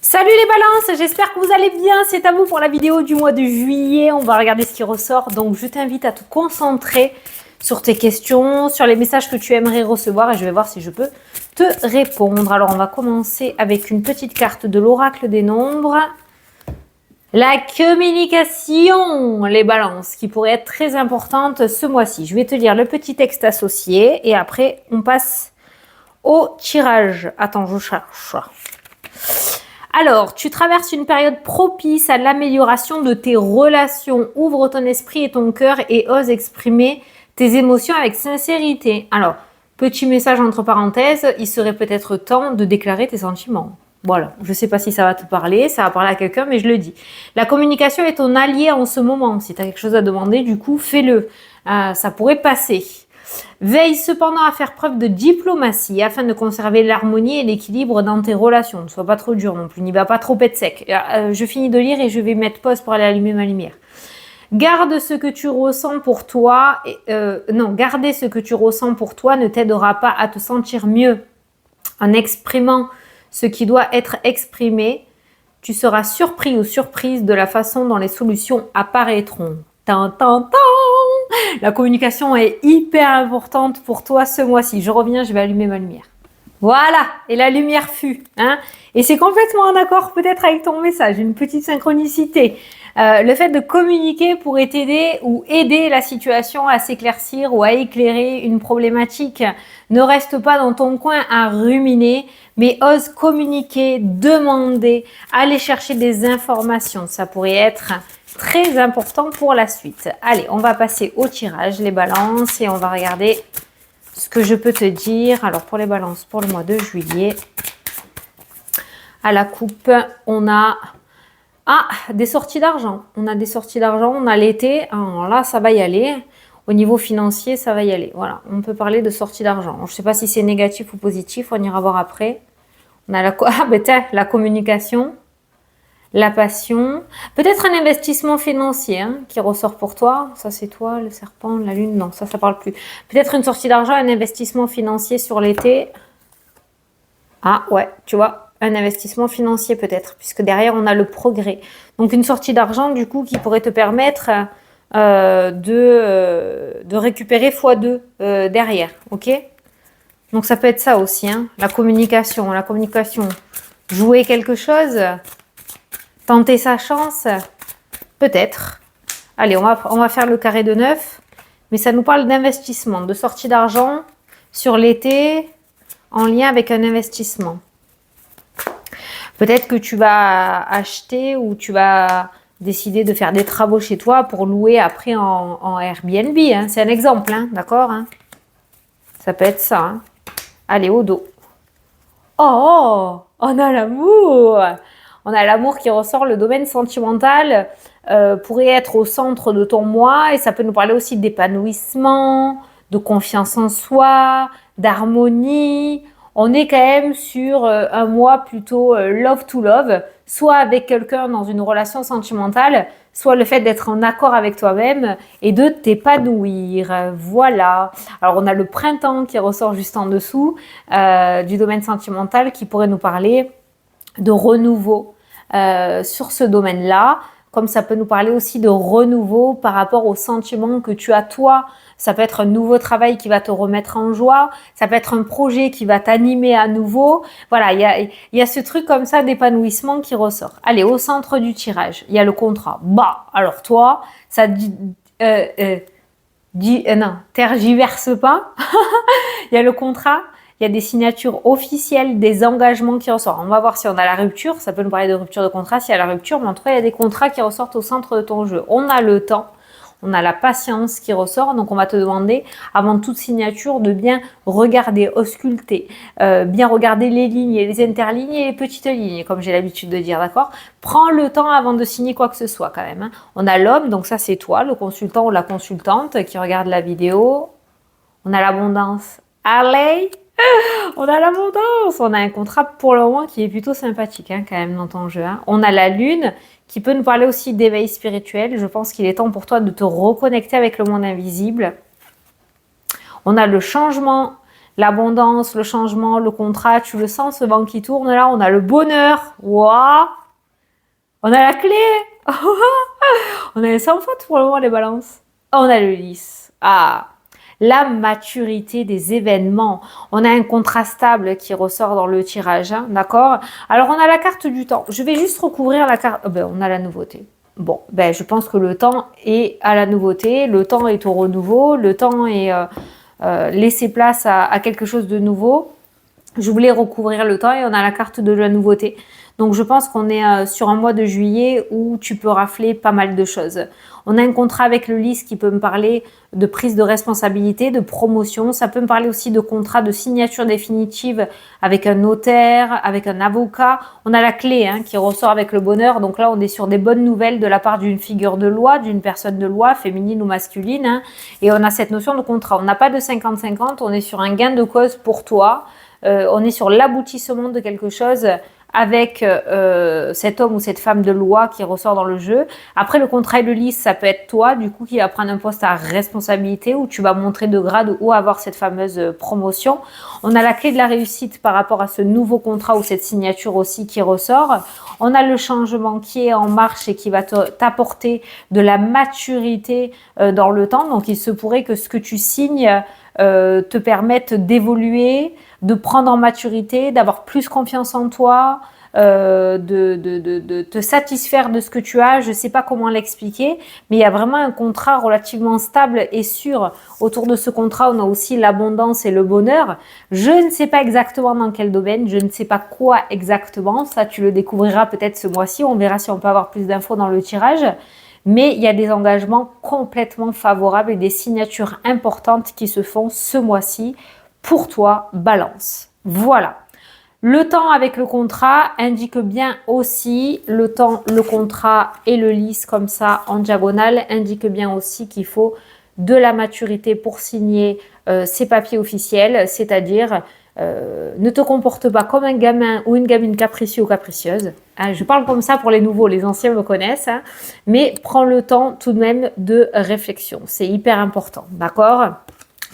Salut les balances, j'espère que vous allez bien, c'est à vous pour la vidéo du mois de juillet, on va regarder ce qui ressort, donc je t'invite à te concentrer sur tes questions, sur les messages que tu aimerais recevoir et je vais voir si je peux te répondre. Alors on va commencer avec une petite carte de l'oracle des nombres. La communication, les balances, qui pourrait être très importante ce mois-ci. Je vais te lire le petit texte associé et après on passe au tirage. Attends, je cherche. Alors, tu traverses une période propice à l'amélioration de tes relations. Ouvre ton esprit et ton cœur et ose exprimer tes émotions avec sincérité. Alors, petit message entre parenthèses, il serait peut-être temps de déclarer tes sentiments. Voilà, je ne sais pas si ça va te parler, ça va parler à quelqu'un, mais je le dis. La communication est ton allié en ce moment. Si tu as quelque chose à demander, du coup, fais-le. Ça pourrait passer. Veille cependant à faire preuve de diplomatie afin de conserver l'harmonie et l'équilibre dans tes relations. Ne sois pas trop dur non plus, n'y va pas trop être sec. Je finis de lire et je vais mettre pause pour aller allumer ma lumière. Garde ce que tu ressens pour toi. Garder ce que tu ressens pour toi ne t'aidera pas à te sentir mieux. En exprimant ce qui doit être exprimé, tu seras surpris ou surprise de la façon dont les solutions apparaîtront. La communication est hyper importante pour toi ce mois-ci. Je reviens, je vais allumer ma lumière. Voilà, et la lumière fut. Et c'est complètement en accord peut-être avec ton message, une petite synchronicité. Le fait de communiquer pourrait t'aider ou aider la situation à s'éclaircir ou à éclairer une problématique. Ne reste pas dans ton coin à ruminer, mais ose communiquer, demander, aller chercher des informations. Ça pourrait être très important pour la suite. Allez, on va passer au tirage, les balances, et on va regarder ce que je peux te dire. Alors, pour les balances, pour le mois de juillet, à la coupe, on a des sorties d'argent. On a des sorties d'argent, on a l'été. Alors là, ça va y aller. Au niveau financier, ça va y aller. Voilà, on peut parler de sortie d'argent. Je ne sais pas si c'est négatif ou positif, on ira voir après. On a la communication. La passion, peut-être un investissement financier qui ressort pour toi. Ça, c'est toi, le serpent, la lune. Non, ça parle plus. Peut-être une sortie d'argent, un investissement financier sur l'été. Ah ouais, tu vois, un investissement financier peut-être, puisque derrière, on a le progrès. Donc, une sortie d'argent, du coup, qui pourrait te permettre de récupérer x2 derrière, ok? Donc, ça peut être ça aussi, la communication. La communication, jouer quelque chose... Tenter sa chance, peut-être. Allez, on va faire le carré de 9. Mais ça nous parle d'investissement, de sortie d'argent sur l'été en lien avec un investissement. Peut-être que tu vas acheter ou tu vas décider de faire des travaux chez toi pour louer après en Airbnb. C'est un exemple, d'accord, Ça peut être ça. Allez, au dos. Oh, on a l'amour. On a l'amour qui ressort, le domaine sentimental pourrait être au centre de ton moi et ça peut nous parler aussi d'épanouissement, de confiance en soi, d'harmonie. On est quand même sur un mois plutôt love to love, soit avec quelqu'un dans une relation sentimentale, soit le fait d'être en accord avec toi-même et de t'épanouir. Voilà. Alors, on a le printemps qui ressort juste en dessous du domaine sentimental qui pourrait nous parler de renouveau sur ce domaine-là, comme ça peut nous parler aussi de renouveau par rapport aux sentiments que tu as toi. Ça peut être un nouveau travail qui va te remettre en joie, ça peut être un projet qui va t'animer à nouveau. Voilà, il y a ce truc comme ça d'épanouissement qui ressort. Allez, au centre du tirage, il y a le contrat. Alors toi, ça dit... non, tergiverse pas. Il y a le contrat. Il y a des signatures officielles, des engagements qui ressortent. On va voir si on a la rupture. Ça peut nous parler de rupture de contrat s'il y a la rupture. Mais en tout cas, il y a des contrats qui ressortent au centre de ton jeu. On a le temps. On a la patience qui ressort. Donc, on va te demander, avant toute signature, de bien regarder, ausculter, bien regarder les lignes et les interlignes et les petites lignes, comme j'ai l'habitude de dire, d'accord? Prends le temps avant de signer quoi que ce soit, quand même. On a l'homme, donc ça, c'est toi, le consultant ou la consultante qui regarde la vidéo. On a l'abondance. Allez! On a l'abondance, on a un contrat pour le moment qui est plutôt sympathique quand même dans ton jeu. On a la lune qui peut nous parler aussi d'éveil spirituel. Je pense qu'il est temps pour toi de te reconnecter avec le monde invisible. On a le changement l'abondance, le changement, le contrat. Tu le sens, ce vent qui tourne là. On a le bonheur. Waouh! On a la clé. On a les 100 fautes pour le moment, les balances. On a le lys. Ah! La maturité des événements. On a un contrat stable qui ressort dans le tirage, hein, d'accord? Alors, on a la carte du temps. Je vais juste recouvrir la carte. Oh, ben, on a la nouveauté. Bon, ben, je pense que le temps est à la nouveauté. Le temps est au renouveau. Le temps est laisser place à quelque chose de nouveau. Je voulais recouvrir le temps et on a la carte de la nouveauté. Donc, je pense qu'on est sur un mois de juillet où tu peux rafler pas mal de choses. On a un contrat avec le lys qui peut me parler de prise de responsabilité, de promotion. Ça peut me parler aussi de contrat de signature définitive avec un notaire, avec un avocat. On a la clé hein, qui ressort avec le bonheur. Donc là, on est sur des bonnes nouvelles de la part d'une figure de loi, d'une personne de loi, féminine ou masculine. Hein. Et on a cette notion de contrat. On n'a pas de 50-50, on est sur un gain de cause pour toi. On est sur l'aboutissement de quelque chose avec cet homme ou cette femme de loi qui ressort dans le jeu. Après, le contrat et le lys, ça peut être toi, du coup, qui va prendre un poste à responsabilité où tu vas monter de grade ou avoir cette fameuse promotion. On a la clé de la réussite par rapport à ce nouveau contrat ou cette signature aussi qui ressort. On a le changement qui est en marche et qui va t'apporter de la maturité dans le temps. Donc, il se pourrait que ce que tu signes te permette d'évoluer, de prendre en maturité, d'avoir plus confiance en toi, de te satisfaire de ce que tu as. Je ne sais pas comment l'expliquer, mais il y a vraiment un contrat relativement stable et sûr. Autour de ce contrat, on a aussi l'abondance et le bonheur. Je ne sais pas exactement dans quel domaine, je ne sais pas quoi exactement. Ça, tu le découvriras peut-être ce mois-ci. On verra si on peut avoir plus d'infos dans le tirage. Mais il y a des engagements complètement favorables et des signatures importantes qui se font ce mois-ci pour toi, Balance. Voilà. Le temps avec le contrat indique bien aussi, le temps, le contrat et le lys comme ça en diagonale indique bien aussi qu'il faut de la maturité pour signer ces papiers officiels, c'est-à-dire ne te comporte pas comme un gamin ou une gamine capricieux ou capricieuse. Hein, je parle comme ça pour les nouveaux, les anciens me connaissent, hein, mais prends le temps tout de même de réflexion. C'est hyper important, d'accord ?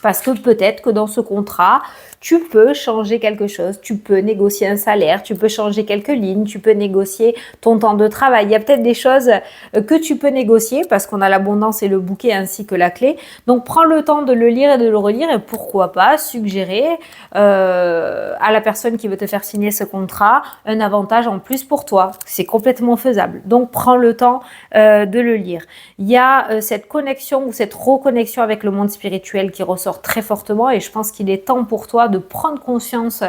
Parce que peut-être que dans ce contrat, tu peux changer quelque chose, tu peux négocier un salaire, tu peux changer quelques lignes, tu peux négocier ton temps de travail. Il y a peut-être des choses que tu peux négocier parce qu'on a l'abondance et le bouquet ainsi que la clé. Donc, prends le temps de le lire et de le relire et pourquoi pas suggérer à la personne qui veut te faire signer ce contrat un avantage en plus pour toi. C'est complètement faisable. Donc, prends le temps de le lire. Il y a cette connexion ou cette reconnexion avec le monde spirituel qui ressort très fortement et je pense qu'il est temps pour toi de prendre conscience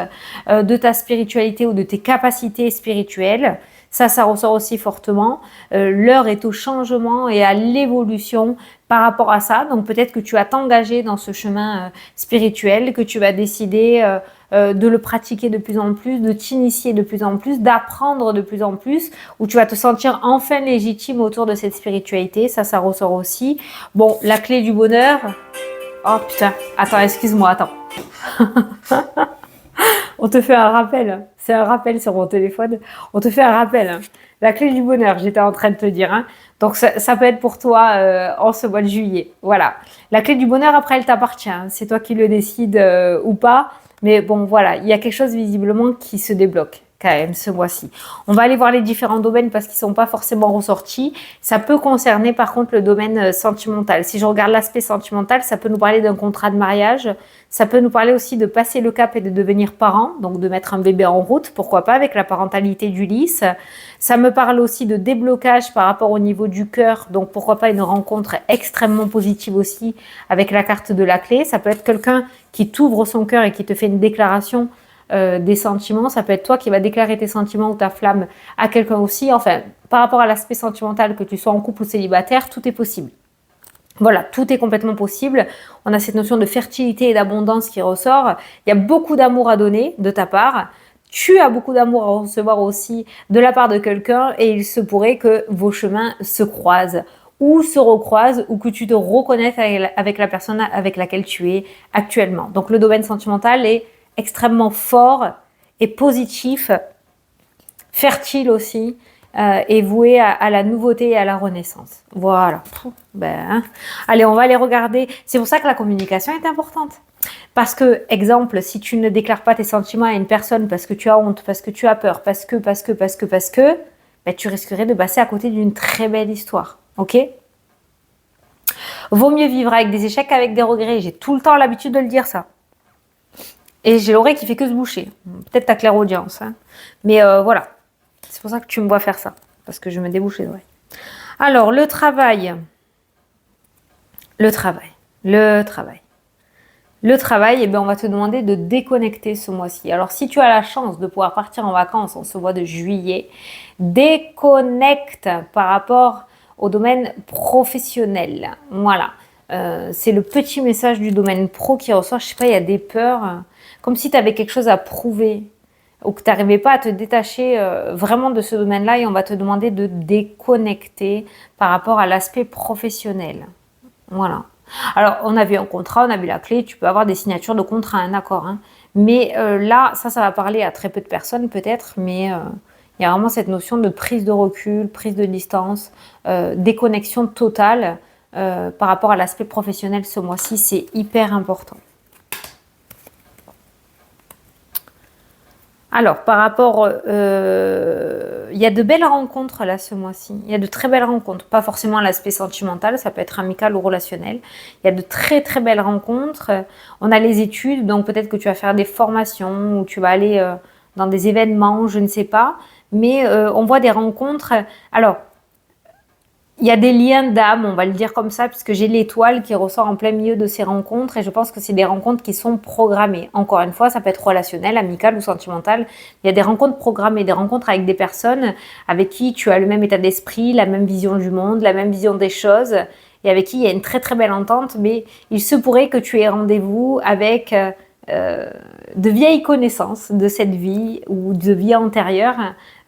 de ta spiritualité ou de tes capacités spirituelles. Ça ressort aussi fortement. L'heure est au changement et à l'évolution par rapport à ça. Donc peut-être que tu vas t'engager dans ce chemin spirituel, que tu vas décider de le pratiquer de plus en plus, de t'initier de plus en plus, d'apprendre de plus en plus, où tu vas te sentir enfin légitime autour de cette spiritualité. Ça ressort aussi. Bon, la clé du bonheur. Oh putain, attends, excuse-moi, attends. On te fait un rappel. C'est un rappel sur mon téléphone. On te fait un rappel. La clé du bonheur, j'étais en train de te dire. Hein. Donc, ça peut être pour toi en ce mois de juillet. Voilà. La clé du bonheur, après, elle t'appartient. C'est toi qui le décides ou pas. Mais bon, voilà. Il y a quelque chose visiblement qui se débloque quand même ce mois-ci. On va aller voir les différents domaines parce qu'ils ne sont pas forcément ressortis. Ça peut concerner par contre le domaine sentimental. Si je regarde l'aspect sentimental, ça peut nous parler d'un contrat de mariage. Ça peut nous parler aussi de passer le cap et de devenir parent, donc de mettre un bébé en route, pourquoi pas, avec la parentalité du lys. Ça me parle aussi de déblocage par rapport au niveau du cœur, donc pourquoi pas une rencontre extrêmement positive aussi avec la carte de la clé. Ça peut être quelqu'un qui t'ouvre son cœur et qui te fait une déclaration des sentiments. Ça peut être toi qui vas déclarer tes sentiments ou ta flamme à quelqu'un aussi. Enfin, par rapport à l'aspect sentimental, que tu sois en couple ou célibataire, tout est possible. Voilà, tout est complètement possible. On a cette notion de fertilité et d'abondance qui ressort. Il y a beaucoup d'amour à donner de ta part. Tu as beaucoup d'amour à recevoir aussi de la part de quelqu'un et il se pourrait que vos chemins se croisent ou se recroisent ou que tu te reconnaisses avec la personne avec laquelle tu es actuellement. Donc le domaine sentimental est extrêmement fort et positif, fertile aussi, et voué à la nouveauté et à la renaissance. Voilà. Allez, on va aller regarder. C'est pour ça que la communication est importante. Parce que, exemple, si tu ne déclares pas tes sentiments à une personne parce que tu as honte, parce que tu as peur, parce que, ben, tu risquerais de passer à côté d'une très belle histoire. Ok? Vaut mieux vivre avec des échecs qu'avec des regrets. J'ai tout le temps l'habitude de le dire, ça. Et j'ai l'oreille qui fait que se boucher. Peut-être ta clairaudience. Hein. Mais voilà. C'est pour ça que tu me vois faire ça. Parce que je me débouche les oreilles. Alors, le travail. Le travail. Le travail, eh bien, on va te demander de déconnecter ce mois-ci. Alors, si tu as la chance de pouvoir partir en vacances en ce mois de juillet, déconnecte par rapport au domaine professionnel. Voilà. C'est le petit message du domaine pro qui ressort. Je sais pas, il y a des peurs, comme si tu avais quelque chose à prouver ou que tu n'arrivais pas à te détacher vraiment de ce domaine-là et on va te demander de déconnecter par rapport à l'aspect professionnel. Voilà. Alors, on a vu un contrat, on a vu la clé, tu peux avoir des signatures de contrat, un accord. Hein. Mais là, ça va parler à très peu de personnes peut-être, mais il y a vraiment cette notion de prise de recul, prise de distance, déconnexion totale par rapport à l'aspect professionnel ce mois-ci, c'est hyper important. Alors, par rapport, il y a de belles rencontres là ce mois-ci. Il y a de très belles rencontres. Pas forcément l'aspect sentimental, ça peut être amical ou relationnel. Il y a de très très belles rencontres. On a les études, donc peut-être que tu vas faire des formations ou tu vas aller dans des événements, je ne sais pas. Mais on voit des rencontres. Alors, il y a des liens d'âme, on va le dire comme ça, puisque j'ai l'étoile qui ressort en plein milieu de ces rencontres et je pense que c'est des rencontres qui sont programmées. Encore une fois, ça peut être relationnel, amical ou sentimental. Il y a des rencontres programmées, des rencontres avec des personnes avec qui tu as le même état d'esprit, la même vision du monde, la même vision des choses et avec qui il y a une très très belle entente, mais il se pourrait que tu aies rendez-vous avec de vieilles connaissances de cette vie ou de vie antérieure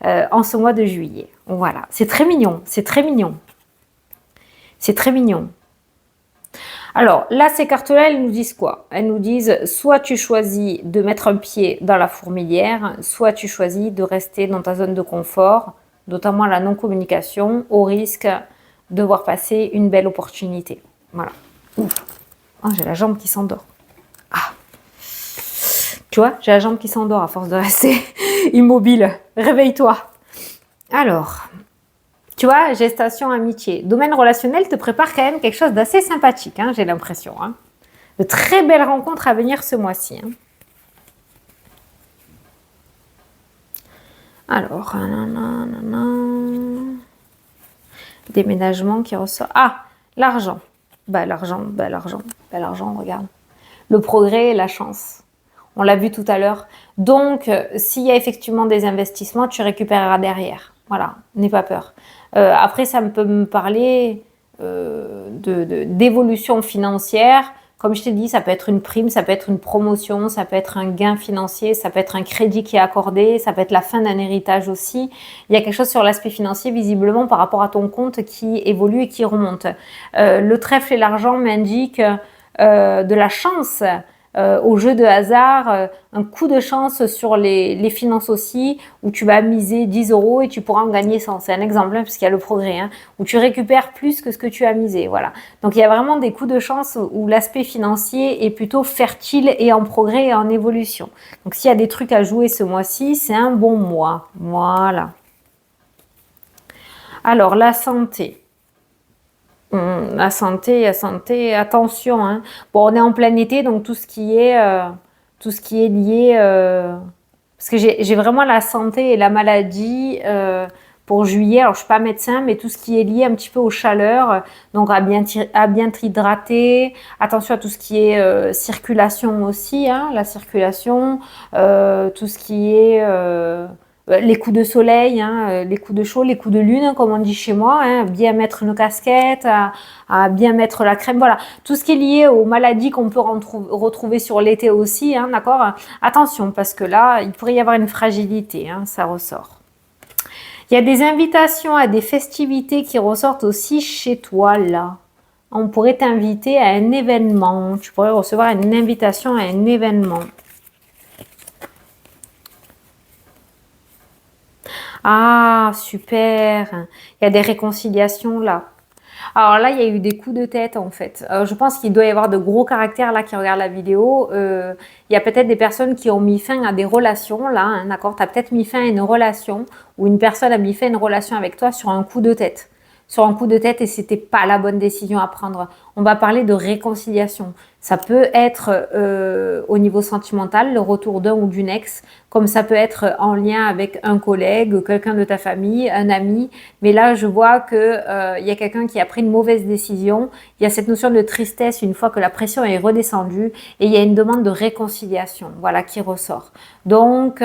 en ce mois de juillet. Voilà, c'est très mignon, c'est très mignon. C'est très mignon. Alors, là, ces cartes-là, elles nous disent quoi? Elles nous disent, soit tu choisis de mettre un pied dans la fourmilière, soit tu choisis de rester dans ta zone de confort, notamment la non-communication, au risque de voir passer une belle opportunité. Voilà. Ouf. Oh, j'ai la jambe qui s'endort. Ah. Tu vois, j'ai la jambe qui s'endort à force de rester immobile. Réveille-toi. Alors... Tu vois, gestation, amitié. Domaine relationnel te prépare quand même quelque chose d'assez sympathique, hein, j'ai l'impression. Hein. De très belles rencontres à venir ce mois-ci. Hein. Alors, déménagement qui ressort. Ah, l'argent. L'argent, regarde. Le progrès et la chance. On l'a vu tout à l'heure. Donc, s'il y a effectivement des investissements, tu récupéreras derrière. Voilà, n'aie pas peur. Après, ça peut me parler d'évolution financière. Comme je t'ai dit, ça peut être une prime, ça peut être une promotion, ça peut être un gain financier, ça peut être un crédit qui est accordé, ça peut être la fin d'un héritage aussi. Il y a quelque chose sur l'aspect financier, visiblement, par rapport à ton compte qui évolue et qui remonte. Le trèfle et l'argent m'indiquent de la chance. Au jeu de hasard, un coup de chance sur les finances aussi, où tu vas miser 10 € et tu pourras en gagner 100. C'est un exemple, hein, puisqu'il y a le progrès, hein, où tu récupères plus que ce que tu as misé. Voilà. Donc il y a vraiment des coups de chance où l'aspect financier est plutôt fertile et en progrès et en évolution. Donc s'il y a des trucs à jouer ce mois-ci, c'est un bon mois. Voilà. Alors la santé. La santé, attention. Hein. Bon, on est en plein été, donc tout ce qui est lié, parce que j'ai vraiment la santé et la maladie pour juillet. Alors je suis pas médecin, mais tout ce qui est lié un petit peu aux chaleurs, donc à bien t'hydrater. Attention à tout ce qui est circulation aussi, hein, la circulation, tout ce qui est les coups de soleil, hein, les coups de chaud, les coups de lune, comme on dit chez moi, hein, bien mettre une casquette, à bien mettre la crème, voilà. Tout ce qui est lié aux maladies qu'on peut retrouver sur l'été aussi, hein, d'accord? Attention, parce que là, il pourrait y avoir une fragilité, hein, ça ressort. Il y a des invitations à des festivités qui ressortent aussi chez toi, là. On pourrait t'inviter à un événement. Tu pourrais recevoir une invitation à un événement. Ah, super. Il y a des réconciliations là. Alors là, il y a eu des coups de tête en fait. Je pense qu'il doit y avoir de gros caractères là qui regardent la vidéo. Il y a peut-être des personnes qui ont mis fin à des relations là, hein, d'accord? Tu as peut-être mis fin à une relation ou une personne a mis fin à une relation avec toi sur un coup de tête. Sur un coup de tête et c'était pas la bonne décision à prendre. On va parler de réconciliation. Ça peut être au niveau sentimental, le retour d'un ou d'une ex, comme ça peut être en lien avec un collègue, quelqu'un de ta famille, un ami. Mais là, je vois que il y a quelqu'un qui a pris une mauvaise décision. Il y a cette notion de tristesse une fois que la pression est redescendue et il y a une demande de réconciliation, voilà, qui ressort. Donc,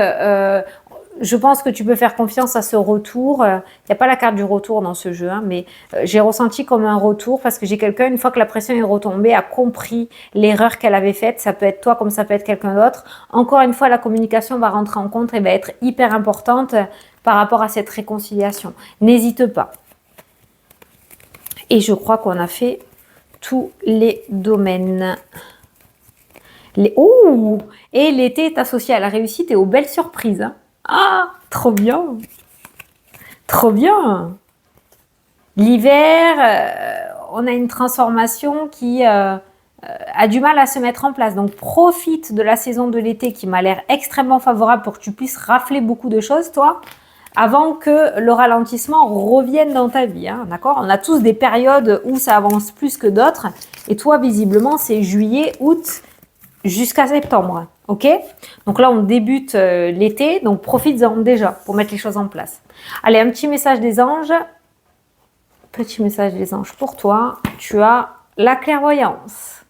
je pense que tu peux faire confiance à ce retour. Il n'y a pas la carte du retour dans ce jeu, hein, mais j'ai ressenti comme un retour parce que j'ai quelqu'un, une fois que la pression est retombée, a compris l'erreur qu'elle avait faite. Ça peut être toi comme ça peut être quelqu'un d'autre. Encore une fois, la communication va rentrer en compte et va être hyper importante par rapport à cette réconciliation. N'hésite pas. Et je crois qu'on a fait tous les domaines. Oh, et l'été est associé à la réussite et aux belles surprises. Hein. Ah, trop bien. Trop bien. L'hiver, on a une transformation qui a du mal à se mettre en place. Donc, profite de la saison de l'été qui m'a l'air extrêmement favorable pour que tu puisses rafler beaucoup de choses, toi, avant que le ralentissement revienne dans ta vie. Hein, d'accord? On a tous des périodes où ça avance plus que d'autres. Et toi, visiblement, c'est juillet, août, jusqu'à septembre. Ok? Donc là, on débute l'été, donc profites-en déjà pour mettre les choses en place. Allez, un petit message des anges. Petit message des anges pour toi. Tu as la clairvoyance.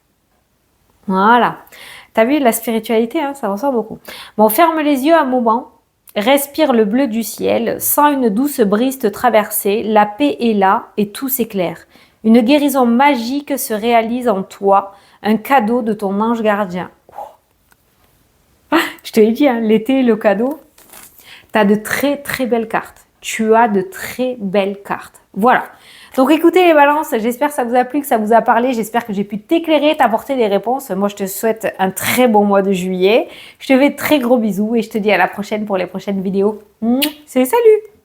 Voilà. Tu as vu la spiritualité, hein, ça ressort beaucoup. Bon, ferme les yeux un moment. Respire le bleu du ciel. Sens une douce brise te traverser. La paix est là et tout s'éclaire. Une guérison magique se réalise en toi. Un cadeau de ton ange gardien. Je te l'ai dit, hein, l'été, le cadeau. Tu as de très très belles cartes. Tu as de très belles cartes. Voilà. Donc écoutez les balances, j'espère que ça vous a plu, que ça vous a parlé. J'espère que j'ai pu t'éclairer, t'apporter des réponses. Moi, je te souhaite un très bon mois de juillet. Je te fais de très gros bisous et je te dis à la prochaine pour les prochaines vidéos. Salut!